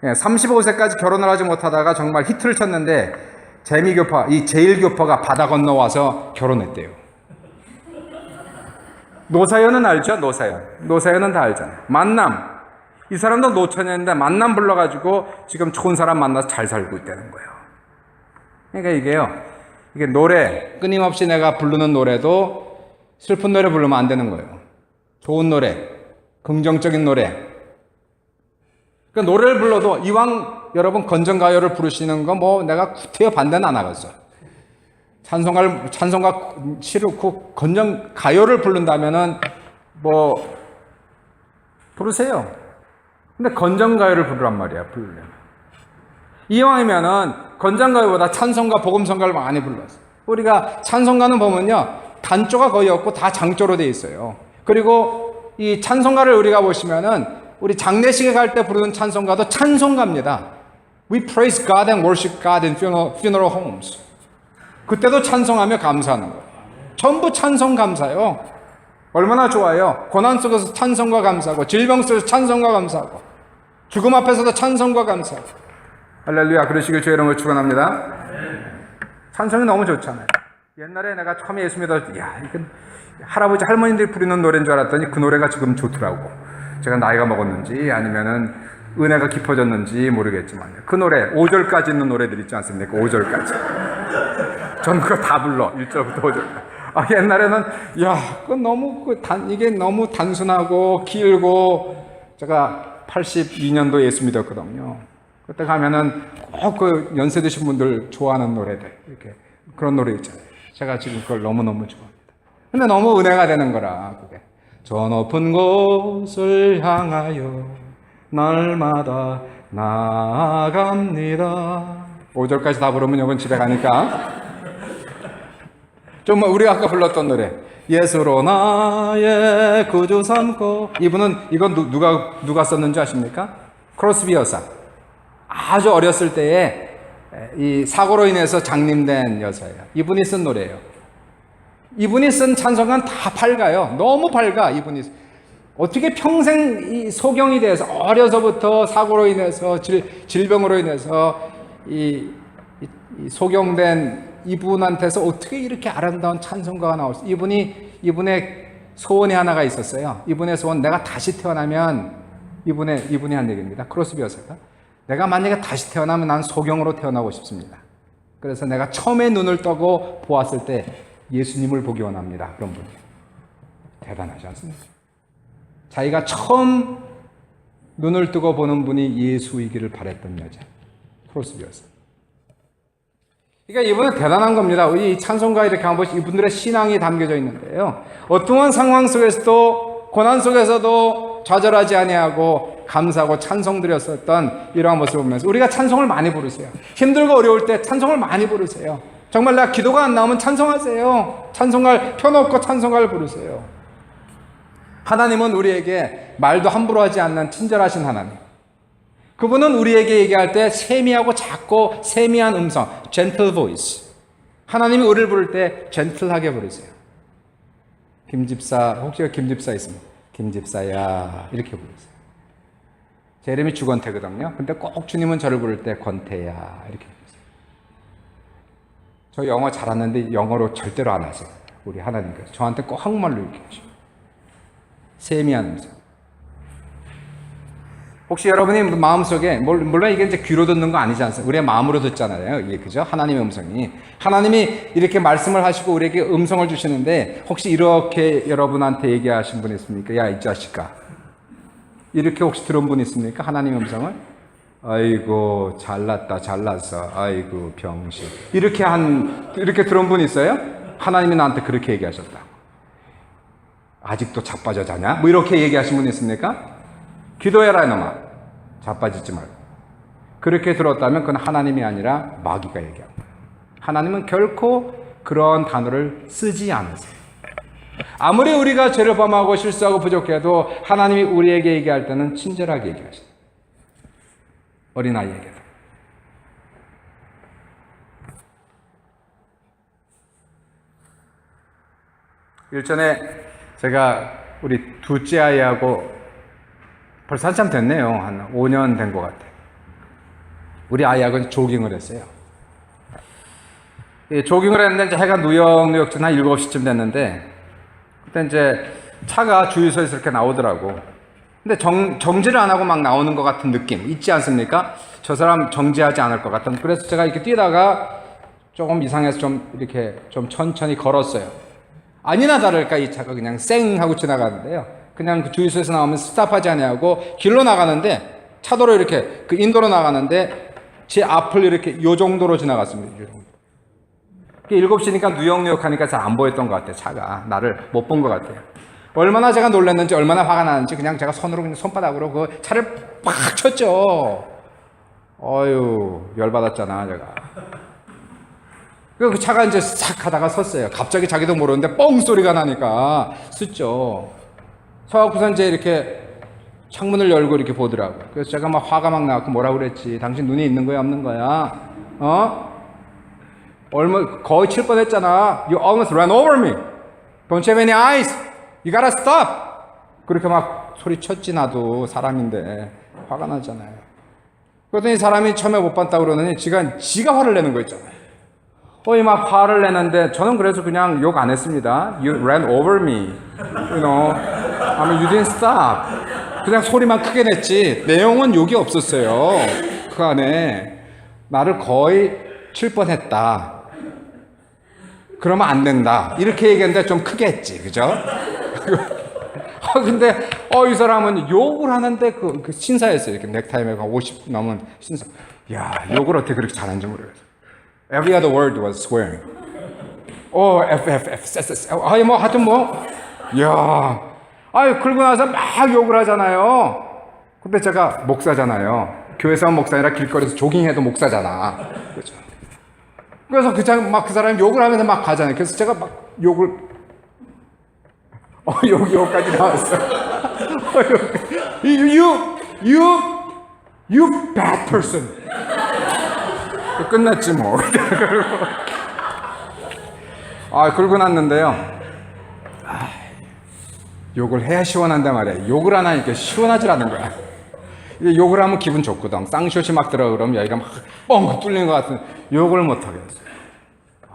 35세까지 결혼을 하지 못하다가 정말 히트를 쳤는데 이 제일교파가 바다 건너와서 결혼했대요. 노사연은 알죠? 노사연은 다 알잖아요. 만남. 이 사람도 노처녀인데 만남 불러가지고 지금 좋은 사람 만나서 잘 살고 있다는 거예요. 그러니까 이게 노래, 끊임없이 내가 부르는 노래도 슬픈 노래 부르면 안 되는 거예요. 좋은 노래, 긍정적인 노래. 그러니까 노래를 불러도 이왕 여러분 건전가요를 부르시는 거 뭐 내가 구태여 반대는 안 하겠어요. 찬송가 싫고 건전가요를 부른다면은 뭐 부르세요. 근데 건전가요를 부르란 말이야, 부르려면. 이왕이면은 건전가요보다 찬송가, 복음성가를 많이 불렀어요. 우리가 찬송가는 보면요, 단조가 거의 없고 다 장조로 돼 있어요. 그리고 이 찬송가를 우리가 보시면은 우리 장례식에 갈 때 부르는 찬송가도 찬송가입니다. We praise God and worship God in funeral homes. 그때도 찬송하며 감사하는 거예요. 전부 찬송 감사요. 얼마나 좋아요. 고난 속에서 찬송과 감사하고, 질병 속에서 찬송과 감사하고, 죽음 앞에서도 찬송과 감사하고. 할렐루야. 그러시길 주의 이름으로 축원합니다. 찬송이 너무 좋잖아요. 옛날에 내가 처음에 예수 믿었을 때, 이건 할아버지 할머니들이 부르는 노래인 줄 알았더니 그 노래가 지금 좋더라고. 제가 나이가 먹었는지 아니면은 은혜가 깊어졌는지 모르겠지만 그 노래 5절까지 있는 노래들 있지 않습니까? 5절까지. 전 그거 다 불러. 1절부터 5절까지. 옛날에는 이게 너무 단순하고 길고, 제가 82년도 예수 믿었거든요. 그때 가면은 꼭 그 연세 드신 분들 좋아하는 노래들, 이렇게 그런 노래 있잖아요. 제가 지금 그걸 너무너무 좋아합니다. 근데 너무 은혜가 되는 거라, 그게. 저 높은 곳을 향하여 날마다 나아갑니다. 5절까지 다 부르면 여러분 집에 가니까. 좀 우리가 아까 불렀던 노래, 예수로 나의 구주 삼고. 이건 누가 썼는지 아십니까? 크로스비 여사. 아주 어렸을 때에 이 사고로 인해서 장님된 여사예요. 이분이 쓴 노래예요. 이분이 쓴 찬송가는 다 밝아요. 너무 밝아. 이분이 어떻게 평생 이 소경이 돼서 어려서부터 사고로 인해서 질병으로 인해서 이 소경된 이분한테서 어떻게 이렇게 아름다운 찬송가가 나올 수? 이분의 소원이 하나가 있었어요. 이분의 소원, 내가 다시 태어나면, 이분이 한 얘기입니다. 크로스비 여사가, 내가 만약에 다시 태어나면 난 소경으로 태어나고 싶습니다. 그래서 내가 처음에 눈을 떠고 보았을 때 예수님을 보기 원합니다. 그런 분이. 대단하지 않습니까? 자기가 처음 눈을 뜨고 보는 분이 예수이기를 바랬던 여자. 크로스비 여사. 그러니까 이분은 대단한 겁니다. 이 찬송가 이렇게 한번 이분들의 신앙이 담겨져 있는데요. 어떠한 상황 속에서도, 고난 속에서도 좌절하지 아니하고 감사하고 찬송 드렸었던 이러한 모습을 보면서 우리가 찬송을 많이 부르세요. 힘들고 어려울 때 찬송을 많이 부르세요. 정말 내가 기도가 안 나오면 찬송하세요. 찬송가를 펴놓고 찬송가를 부르세요. 하나님은 우리에게 말도 함부로 하지 않는 친절하신 하나님. 그분은 우리에게 얘기할 때 세미하고 작고 세미한 음성, gentle voice. 하나님이 우리를 부를 때 젠틀하게 부르세요. 김집사, 혹시 김집사 있으면 김집사야 이렇게 부르세요. 제 이름이 주건태거든요. 근데 꼭 주님은 저를 부를 때 권태야 이렇게 부르세요. 저 영어 잘하는데 영어로 절대로 안 하세요. 우리 하나님께서 저한테 꼭 한국말로 이렇게 하시고 세미한 음성. 혹시 여러분이 마음속에, 물론 이게 이제 귀로 듣는 거 아니지 않습니까? 우리의 마음으로 듣잖아요. 이게, 그죠? 하나님의 음성이. 하나님이 이렇게 말씀을 하시고 우리에게 음성을 주시는데, 혹시 이렇게 여러분한테 얘기하신 분 있습니까? 야, 이 자식아. 이렇게 혹시 들은 분 있습니까? 하나님의 음성을? 아이고, 잘났다, 잘났어. 아이고, 병신. 이렇게 들은 분 있어요? 하나님이 나한테 그렇게 얘기하셨다. 아직도 자빠져 자냐? 뭐 이렇게 얘기하신 분 있습니까? 기도해라 이놈아. 자빠지지 말고. 그렇게 들었다면 그건 하나님이 아니라 마귀가 얘기합니다. 하나님은 결코 그런 단어를 쓰지 않으세요. 아무리 우리가 죄를 범하고 실수하고 부족해도 하나님이 우리에게 얘기할 때는 친절하게 얘기하십니다. 어린아이에게도. 일전에 제가 우리 둘째 아이하고 벌써 한참 됐네요. 한 5년 된 것 같아요. 우리 아이하고 조깅을 했어요. 조깅을 했는데 이제 해가 누역누역 한 7시쯤 됐는데, 그때 이제 차가 주유소에서 이렇게 나오더라고. 근데 정지를 안 하고 막 나오는 것 같은 느낌 있지 않습니까? 저 사람 정지하지 않을 것 같은. 그래서 제가 이렇게 뛰다가 조금 이상해서 좀 이렇게 좀 천천히 걸었어요. 아니나 다를까 이 차가 그냥 쌩 하고 지나가는데요. 그냥 그 주유소에서 나오면 스탑하지 않냐고 길로 나가는데 차도로 이렇게 그 인도로 나가는데 제 앞을 이렇게 요 정도로 지나갔습니다. 요 정도. 7시니까 뉴욕 하니까 잘 안 보였던 것 같아요. 차가 나를 못 본 것 같아요. 얼마나 제가 놀랐는지 얼마나 화가 나는지 그냥 제가 손으로 그냥 손바닥으로 그 차를 팍 쳤죠. 어휴 열받았잖아 제가. 그 차가 이제 싹 가다가 섰어요. 갑자기 자기도 모르는데 뻥 소리가 나니까 섰죠. 서갖고서 이제 이렇게 창문을 열고 이렇게 보더라고요. 그래서 제가 막 화가 막 나고 뭐라고 그랬지. 당신 눈이 있는 거야 없는 거야? 거의 칠 뻔했잖아. You almost ran over me. Don't you have any eyes? You gotta stop. 그렇게 막 소리쳤지. 나도 사람인데 화가 나잖아요. 그랬더니 사람이 처음에 못 봤다고 그러더니 지가 화를 내는 거 있잖아요. 막 화를 내는데 저는 그래서 그냥 욕 안 했습니다. You ran over me. You know. I mean, you didn't stop. 그냥 소리만 크게 냈지 내용은 욕이 없었어요. 그 안에 나를 거의 칠 뻔했다. 그러면 안 된다. 이렇게 얘기했는데 좀 크게 했지. 그죠? 근데 이 사람은 욕을 하는데 그 신사였어요. 이렇게 넥타이 매고 50 넘은 신사. 야, 욕을 어떻게 그렇게 잘하는지 모르겠어. Every other word was swearing. 뭐 하여튼 뭐. 야. 그러고 나서 막 욕을 하잖아요. 근데 제가 목사잖아요. 교회에서 목사 아니라 길거리에서 조깅해도 목사잖아. 그렇죠. 그래서 그 사람이 욕을 하면서 막 가잖아요. 그래서 제가 막 욕을, 욕까지 나왔어. you bad person. 끝났지 뭐. 그러고 났는데요. 욕을 해야 시원한단 말이야. 욕을 안 하니까 시원하질 않은 거야. 욕을 하면 기분 좋거든. 쌍시옷이 막 들어가 그러면 여기가 막 뻥 뚫리는 것 같은. 욕을 못 하겠어요.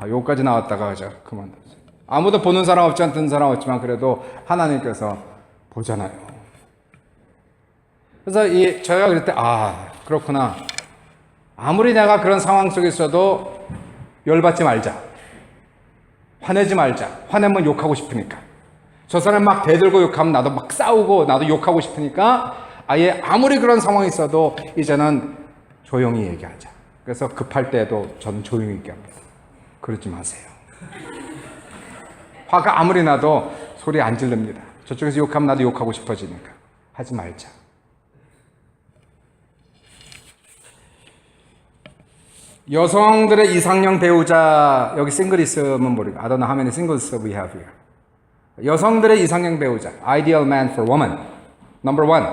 욕까지 나왔다가 제가 그만뒀어요. 아무도 보는 사람 없지만 듣는 사람 없지만 그래도 하나님께서 보잖아요. 그래서 저희가 그럴 때 그렇구나. 아무리 내가 그런 상황 속에 있어도 열받지 말자. 화내지 말자. 화내면 욕하고 싶으니까. 저 사람 막 대들고 욕하면 나도 막 싸우고 나도 욕하고 싶으니까 아예 아무리 그런 상황이 있어도 이제는 조용히 얘기하자. 그래서 급할 때도 저는 조용히 얘기합니다. 그러지 마세요. 화가 아무리 나도 소리 안 지릅니다. 저쪽에서 욕하면 나도 욕하고 싶어지니까 하지 말자. 여성들의 이상형 배우자, 여기 싱글 있으면 모르겠어요. I don't know how many singles we have here. 여성들의 이상형 배우자, ideal man for woman. Number one.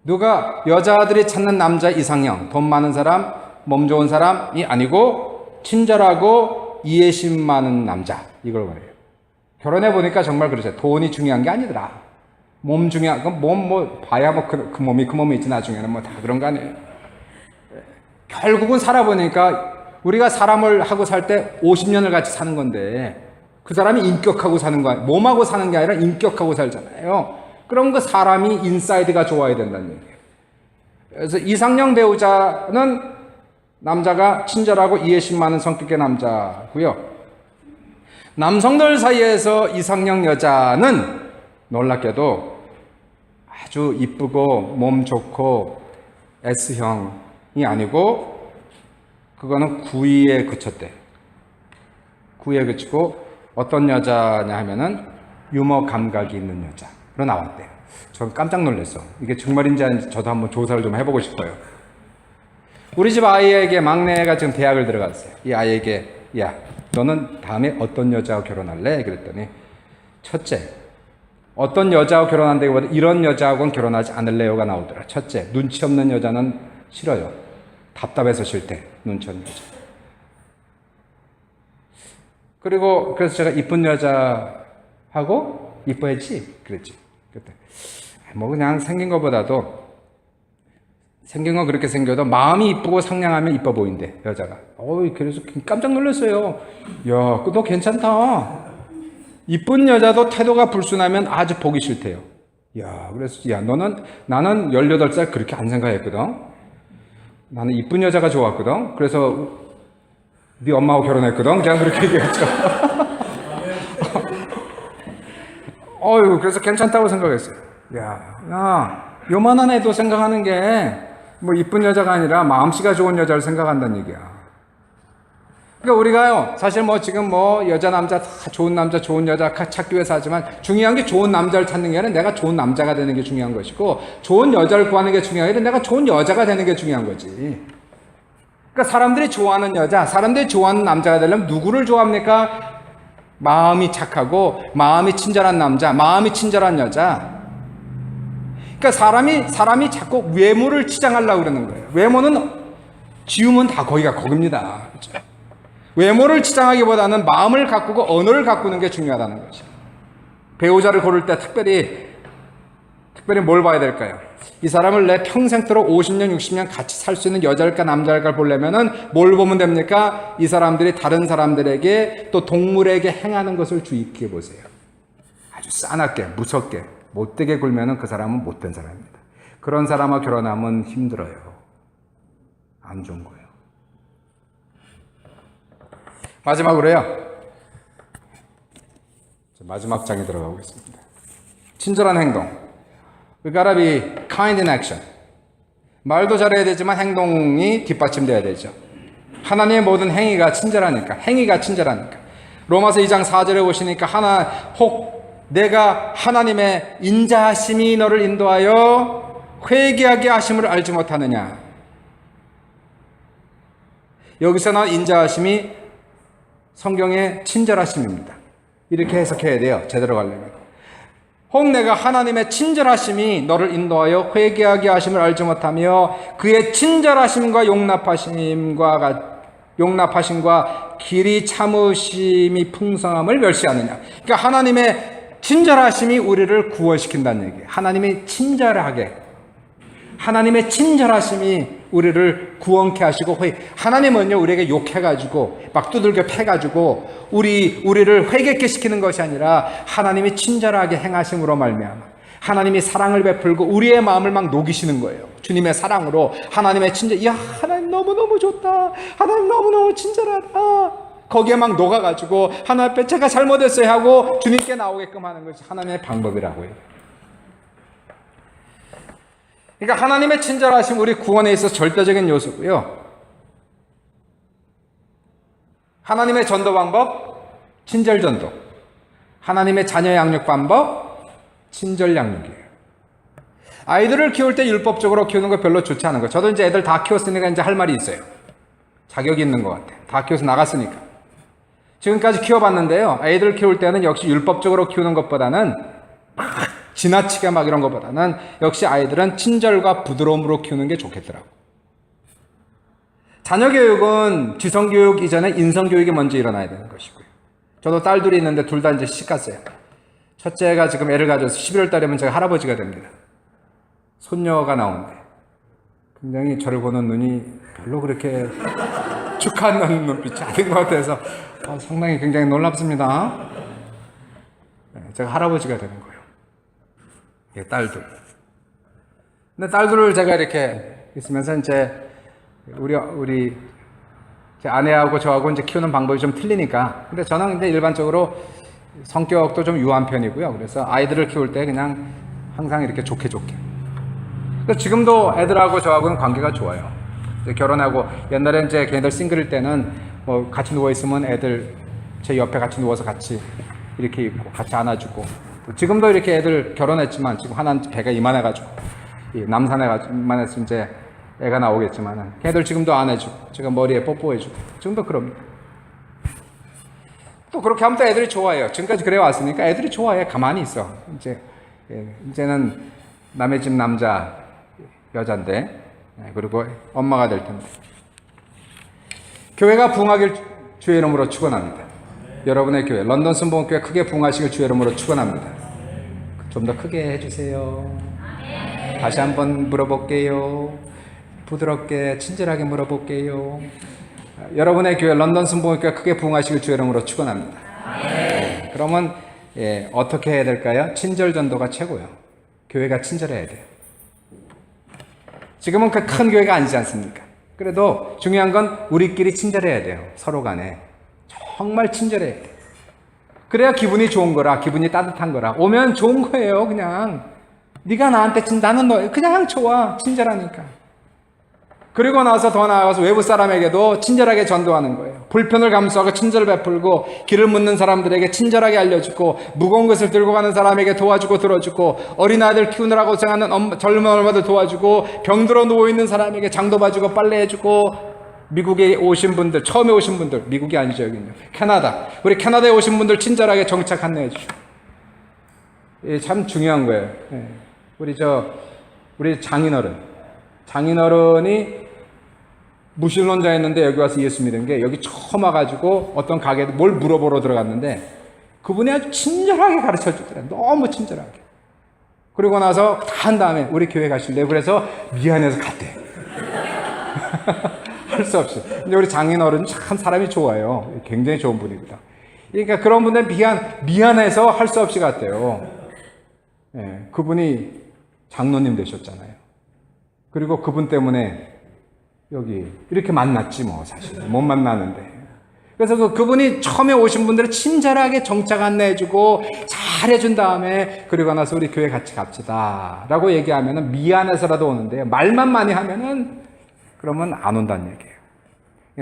누가 여자들이 찾는 남자 이상형, 돈 많은 사람, 몸 좋은 사람이 아니고 친절하고 이해심 많은 남자. 이걸 말해요. 결혼해 보니까 정말 그러죠. 돈이 중요한 게 아니더라. 몸 중요한 건 몸 봐야 그 몸이 있지 나중에는 뭐 다 그런 거 아니에요. 결국은 살아보니까 우리가 사람을 하고 살 때 50년을 같이 사는 건데 그 사람이 인격하고 사는 거야. 몸하고 사는 게 아니라 인격하고 살잖아요. 그럼 그 사람이 인사이드가 좋아야 된다는 얘기예요. 그래서 이상형 배우자는 남자가 친절하고 이해심 많은 성격의 남자고요. 남성들 사이에서 이상형 여자는 놀랍게도 아주 이쁘고 몸 좋고 S형이 아니고 그거는 구위에 그쳤대. 구위에 그치고 어떤 여자냐 하면은 유머 감각이 있는 여자로 나왔대요. 전 깜짝 놀랐어. 이게 정말인지 아닌지 저도 한번 조사를 좀 해보고 싶어요. 우리 집 아이에게 막내가 지금 대학을 들어갔어요. 이 아이에게 야 너는 다음에 어떤 여자하고 결혼할래? 그랬더니 첫째 어떤 여자하고 결혼한다기보다 이런 여자하고는 결혼하지 않을래요가 나오더라. 첫째 눈치 없는 여자는 싫어요. 답답해서 싫대. 눈치 없는 여자. 그리고 그래서 제가 이쁜 여자하고 이뻐했지? 그랬지. 그때 뭐 그냥 생긴 것보다도 생긴 건 그렇게 생겨도 마음이 이쁘고 상냥하면 이뻐 보인대 여자가. 그래서 깜짝 놀랐어요. 야, 너 괜찮다. 이쁜 여자도 태도가 불순하면 아주 보기 싫대요. 야, 그래서 야, 나는 18살 그렇게 안 생각했거든. 나는 이쁜 여자가 좋았거든. 그래서 네 엄마하고 결혼했거든. 그냥 그렇게 얘기했죠. 그래서 괜찮다고 생각했어요. 야, 요만한 애도 생각하는 게 뭐 이쁜 여자가 아니라 마음씨가 좋은 여자를 생각한다는 얘기야. 그러니까 우리가요, 사실 뭐 지금 뭐 여자, 남자 다 좋은 남자, 좋은 여자 찾기 위해서 하지만 중요한 게 좋은 남자를 찾는 게 아니라 내가 좋은 남자가 되는 게 중요한 것이고 좋은 여자를 구하는 게 중요한 게 아니라 내가 좋은 여자가 되는 게 중요한 거지. 그러니까 사람들이 좋아하는 여자, 사람들이 좋아하는 남자가 되려면 누구를 좋아합니까? 마음이 착하고 마음이 친절한 남자, 마음이 친절한 여자. 그러니까 사람이 자꾸 외모를 치장하려고 그러는 거예요. 외모는 지우면 다 거기입니다. 그렇죠? 외모를 치장하기보다는 마음을 가꾸고 언어를 가꾸는 게 중요하다는 거죠. 배우자를 고를 때 특별히 뭘 봐야 될까요? 이 사람을 내 평생토록 50년, 60년 같이 살 수 있는 여자일까 남자일까 보려면은 뭘 보면 됩니까? 이 사람들이 다른 사람들에게 또 동물에게 행하는 것을 주의 깊게 보세요. 아주 싸납게, 무섭게, 못되게 굴면은 그 사람은 못된 사람입니다. 그런 사람과 결혼하면 힘들어요. 안 좋은 거예요. 마지막으로요. 마지막 장에 들어가고 있습니다. 친절한 행동. We gotta be kind in action. 말도 잘해야 되지만 행동이 뒷받침돼야 되죠. 하나님의 모든 행위가 친절하니까. 로마서 2장 4절에 보시니까 혹 내가 하나님의 인자하심이 너를 인도하여 회개하게 하심을 알지 못하느냐. 여기서 나온 인자하심이 성경의 친절하심입니다. 이렇게 해석해야 돼요. 제대로 가려면. 혹 내가 하나님의 친절하심이 너를 인도하여 회개하게 하심을 알지 못하며 그의 친절하심과 용납하심과 길이 참으심이 풍성함을 멸시하느냐. 그러니까 하나님의 친절하심이 우리를 구원시킨다는 얘기예요. 하나님의 친절하심이 우리를 구원케 하시고 하나님은요 우리에게 욕해가지고 막 두들겨 패가지고 우리를 회개케 시키는 것이 아니라 하나님이 친절하게 행하심으로 말미암아 하나님이 사랑을 베풀고 우리의 마음을 막 녹이시는 거예요. 주님의 사랑으로 하나님의 하나님 너무너무 좋다. 하나님 너무너무 친절하다. 거기에 막 녹아가지고 하나님 앞에 제가 잘못했어요 하고 주님께 나오게끔 하는 것이 하나님의 방법이라고요. 그러니까 하나님의 친절하심 우리 구원에 있어서 절대적인 요소고요. 하나님의 전도 방법, 친절 전도. 하나님의 자녀 양육 방법, 친절 양육이에요. 아이들을 키울 때 율법적으로 키우는 거 별로 좋지 않은 거. 저도 이제 애들 다 키웠으니까 이제 할 말이 있어요. 자격이 있는 것 같아요. 다 키워서 나갔으니까. 지금까지 키워봤는데요. 아이들 키울 때는 역시 율법적으로 키우는 것보다는 지나치게 막 이런 것보다는 역시 아이들은 친절과 부드러움으로 키우는 게 좋겠더라고. 자녀 교육은 지성교육 이전에 인성교육이 먼저 일어나야 되는 것이고요. 저도 딸 둘이 있는데 둘 다 이제 시집 갔어요. 첫째가 지금 애를 가져서 11월 달이면 제가 할아버지가 됩니다. 손녀가 나오는데 굉장히 저를 보는 눈이 별로 그렇게 축하하는 눈빛이 아닌 것 같아서 상당히 굉장히 놀랍습니다. 제가 할아버지가 되는 거예요. 딸들. 근데 딸들을 제가 이렇게 있으면서 이제 우리 제 아내하고 저하고 이제 키우는 방법이 좀 틀리니까. 근데 저는 이제 일반적으로 성격도 좀 유한 편이고요. 그래서 아이들을 키울 때 그냥 항상 이렇게 좋게. 그래서 지금도 애들하고 저하고는 관계가 좋아요. 이제 결혼하고 옛날에 이제 걔네들 싱글일 때는 뭐 같이 누워 있으면 애들 제 옆에 같이 누워서 같이 이렇게 있고 같이 안아주고. 지금도 이렇게 애들 결혼했지만 지금 하나는 배가 이만해가지고 남산에 이만해서 이제 애가 나오겠지만은 걔들 지금도 안아주고 제가 머리에 뽀뽀해주고 지금도 그럽니다. 또 그렇게 하면 또 애들이 좋아해요. 지금까지 그래 왔으니까 애들이 좋아해. 가만히 있어. 이제는 남의 집 남자 여잔데 그리고 엄마가 될 텐데 교회가 부흥하길 주의 이름으로 축원합니다. 여러분의 교회 런던 순복음교회 크게 부흥하시길 주의 이름으로 축원합니다. 좀 더 크게 해주세요. 다시 한번 물어볼게요. 부드럽게 친절하게 물어볼게요. 여러분의 교회 런던 순복음교회 크게 부흥하시길 주의 이름으로 축원합니다. 그러면 어떻게 해야 될까요? 친절 전도가 최고요. 교회가 친절해야 돼요. 지금은 그 큰 교회가 아니지 않습니까? 그래도 중요한 건 우리끼리 친절해야 돼요. 서로 간에. 정말 친절해야 돼요. 그래야 기분이 좋은 거라, 기분이 따뜻한 거라. 오면 좋은 거예요, 그냥. 네가 나한테 나는 너 그냥 좋아, 친절하니까. 그리고 나서 더 나아가서 외부 사람에게도 친절하게 전도하는 거예요. 불편을 감수하고 친절을 베풀고, 길을 묻는 사람들에게 친절하게 알려주고, 무거운 것을 들고 가는 사람에게 도와주고 들어주고, 어린아이들 키우느라고 고생하는 젊은 엄마들 도와주고, 병들어 누워있는 사람에게 장도 봐주고 빨래해주고, 미국에 오신 분들, 처음에 오신 분들, 미국이 아니죠, 여기는요. 캐나다. 우리 캐나다에 오신 분들 친절하게 정착 안내해 주시고. 이게 참 중요한 거예요. 우리 장인어른이 무신론자였는데 여기 와서 예수 믿은 게 여기 처음 와가지고 어떤 가게에 뭘 물어보러 들어갔는데 그분이 아주 친절하게 가르쳐 주더래요. 너무 친절하게. 그리고 나서 다 한 다음에 우리 교회 가실래요? 그래서 미안해서 갔대. 할 수 없이. 근데 우리 장인어른 참 사람이 좋아요. 굉장히 좋은 분입니다. 그러니까 그런 분들 미안해서 할 수 없이 갔대요. 그분이 장로님 되셨잖아요. 그리고 그분 때문에 여기 이렇게 만났지 뭐 사실 못 만나는데. 그래서 그분이 처음에 오신 분들을 친절하게 정착 안내해주고 잘해준 다음에 그리고 나서 우리 교회 같이 갑시다 라고 얘기하면은 미안해서라도 오는데요. 말만 많이 하면은 그러면 안 온다는 얘기예요.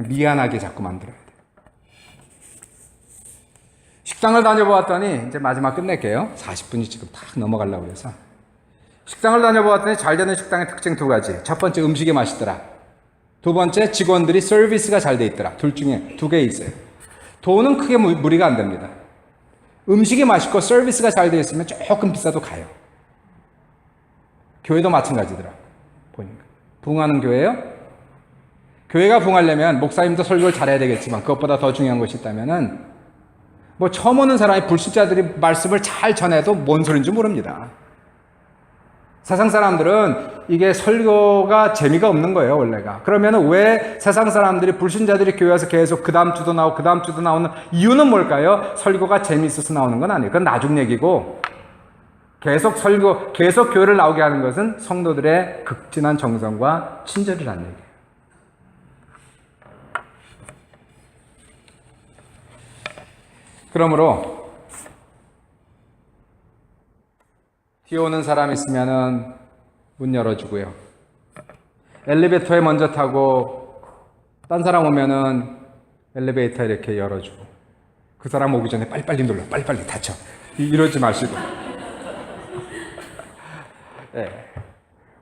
미안하게 자꾸 만들어야 돼요. 식당을 다녀보았더니 이제 마지막 끝낼게요. 40분이 지금 딱 넘어가려고 그래서. 식당을 다녀보았더니 잘 되는 식당의 특징 두 가지. 첫 번째, 음식이 맛있더라. 두 번째, 직원들이 서비스가 잘 돼 있더라. 둘 중에 두 개 있어요. 돈은 크게 무리가 안 됩니다. 음식이 맛있고 서비스가 잘 돼 있으면 조금 비싸도 가요. 교회도 마찬가지더라. 보니까. 부흥하는 교회예요? 교회가 부흥하려면 목사님도 설교를 잘해야 되겠지만 그것보다 더 중요한 것이 있다면은 뭐 처음 오는 사람이 불신자들이 말씀을 잘 전해도 뭔 소리인지 모릅니다. 세상 사람들은 이게 설교가 재미가 없는 거예요, 원래가. 그러면 왜 세상 사람들이, 불신자들이 교회 와서 계속 그 다음 주도 나오고 그 다음 주도 나오는 이유는 뭘까요? 설교가 재미있어서 나오는 건 아니에요. 그건 나중 얘기고, 계속 교회를 나오게 하는 것은 성도들의 극진한 정성과 친절이라는 얘기예요. 그러므로 뒤에 오는 사람 있으면은 문 열어주고요. 엘리베이터에 먼저 타고 딴 사람 오면은 엘리베이터 이렇게 열어주고 그 사람 오기 전에 빨리빨리 눌러, 빨리빨리 닫혀. 이러지 마시고. 네.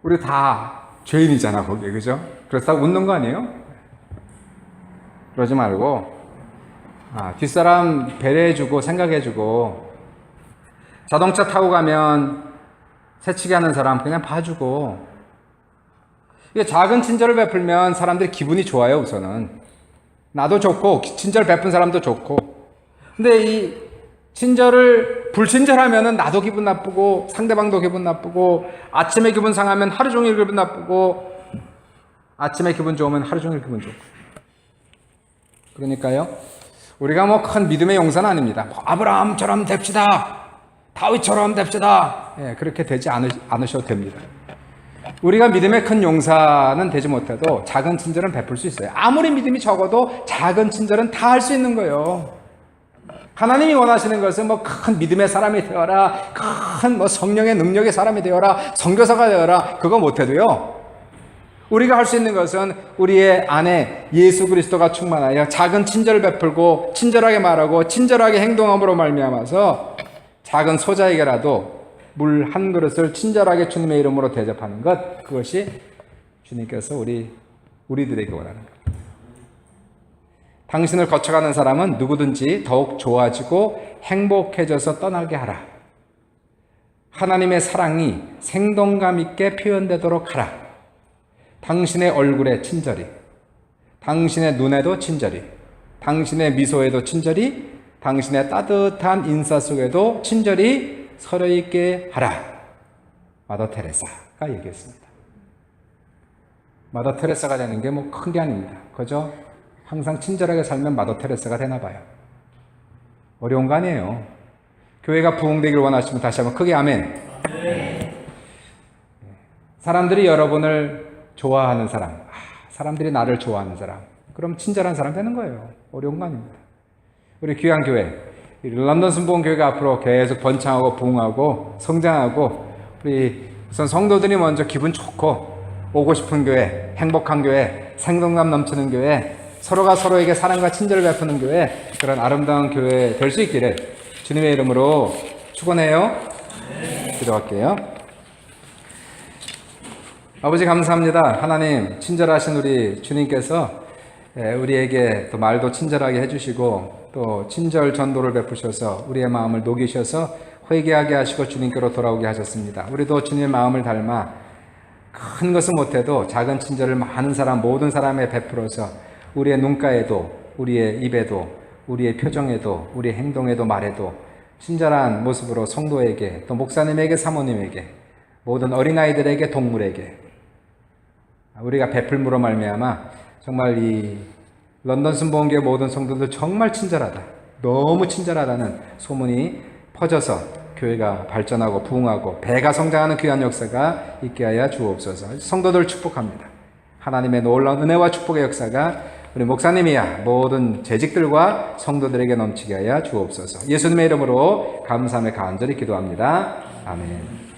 우리 다 죄인이잖아, 거기, 그죠? 그렇다고 웃는 거 아니에요? 그러지 말고 뒷사람 배려해주고 생각해주고 자동차 타고 가면 새치기 하는 사람 그냥 봐주고 이게 작은 친절을 베풀면 사람들이 기분이 좋아요. 우선은 나도 좋고 친절 베푼 사람도 좋고 근데 이 친절을 불친절하면은 나도 기분 나쁘고 상대방도 기분 나쁘고 아침에 기분 상하면 하루 종일 기분 나쁘고 아침에 기분 좋으면 하루 종일 기분 좋고 그러니까요 우리가 뭐 큰 믿음의 용사는 아닙니다. 아브라함처럼 됩시다. 다윗처럼 됩시다. 그렇게 되지 않으셔도 됩니다. 우리가 믿음의 큰 용사는 되지 못해도 작은 친절은 베풀 수 있어요. 아무리 믿음이 적어도 작은 친절은 다 할 수 있는 거예요. 하나님이 원하시는 것은 뭐 큰 믿음의 사람이 되어라, 큰 뭐 성령의 능력의 사람이 되어라, 선교사가 되어라, 그거 못해도요. 우리가 할 수 있는 것은 우리의 안에 예수 그리스도가 충만하여 작은 친절을 베풀고 친절하게 말하고 친절하게 행동함으로 말미암아서 작은 소자에게라도 물 한 그릇을 친절하게 주님의 이름으로 대접하는 것, 그것이 주님께서 우리들에게 원하는 것. 당신을 거쳐가는 사람은 누구든지 더욱 좋아지고 행복해져서 떠나게 하라. 하나님의 사랑이 생동감 있게 표현되도록 하라. 당신의 얼굴에 친절히, 당신의 눈에도 친절히, 당신의 미소에도 친절히, 당신의 따뜻한 인사 속에도 친절히 서려있게 하라. 마더 테레사가 얘기했습니다. 마더 테레사가 되는 게 뭐 큰 게 아닙니다. 그죠? 항상 친절하게 살면 마더 테레사가 되나 봐요. 어려운 거 아니에요. 교회가 부흥되기를 원하시면 다시 한번 크게 아멘. 사람들이 여러분을 좋아하는 사람, 사람들이 나를 좋아하는 사람, 그럼 친절한 사람 되는 거예요. 어려운 거 아닙니다. 우리 귀한 교회, 런던 순복음교회가 앞으로 계속 번창하고 부흥하고 성장하고, 우리 우선 성도들이 먼저 기분 좋고 오고 싶은 교회, 행복한 교회, 생동감 넘치는 교회, 서로가 서로에게 사랑과 친절을 베푸는 교회, 그런 아름다운 교회 될 수 있기를 주님의 이름으로 축원해요. 기도할게요. 아버지 감사합니다. 하나님, 친절하신 우리 주님께서 우리에게 또 말도 친절하게 해주시고 또 친절 전도를 베푸셔서 우리의 마음을 녹이셔서 회개하게 하시고 주님께로 돌아오게 하셨습니다. 우리도 주님의 마음을 닮아 큰 것은 못해도 작은 친절을 많은 사람, 모든 사람에 베풀어서 우리의 눈가에도, 우리의 입에도, 우리의 표정에도, 우리의 행동에도, 말에도 친절한 모습으로 성도에게, 또 목사님에게, 사모님에게, 모든 어린아이들에게, 동물에게 우리가 베풀므로 말미암아 정말 이 런던 순복음교회 모든 성도들 정말 친절하다, 너무 친절하다는 소문이 퍼져서 교회가 발전하고 부흥하고 배가 성장하는 귀한 역사가 있게 하여 주옵소서. 성도들 축복합니다. 하나님의 놀라운 은혜와 축복의 역사가 우리 목사님이야 모든 재직들과 성도들에게 넘치게 하여 주옵소서. 예수님의 이름으로 감사하며 간절히 기도합니다. 아멘.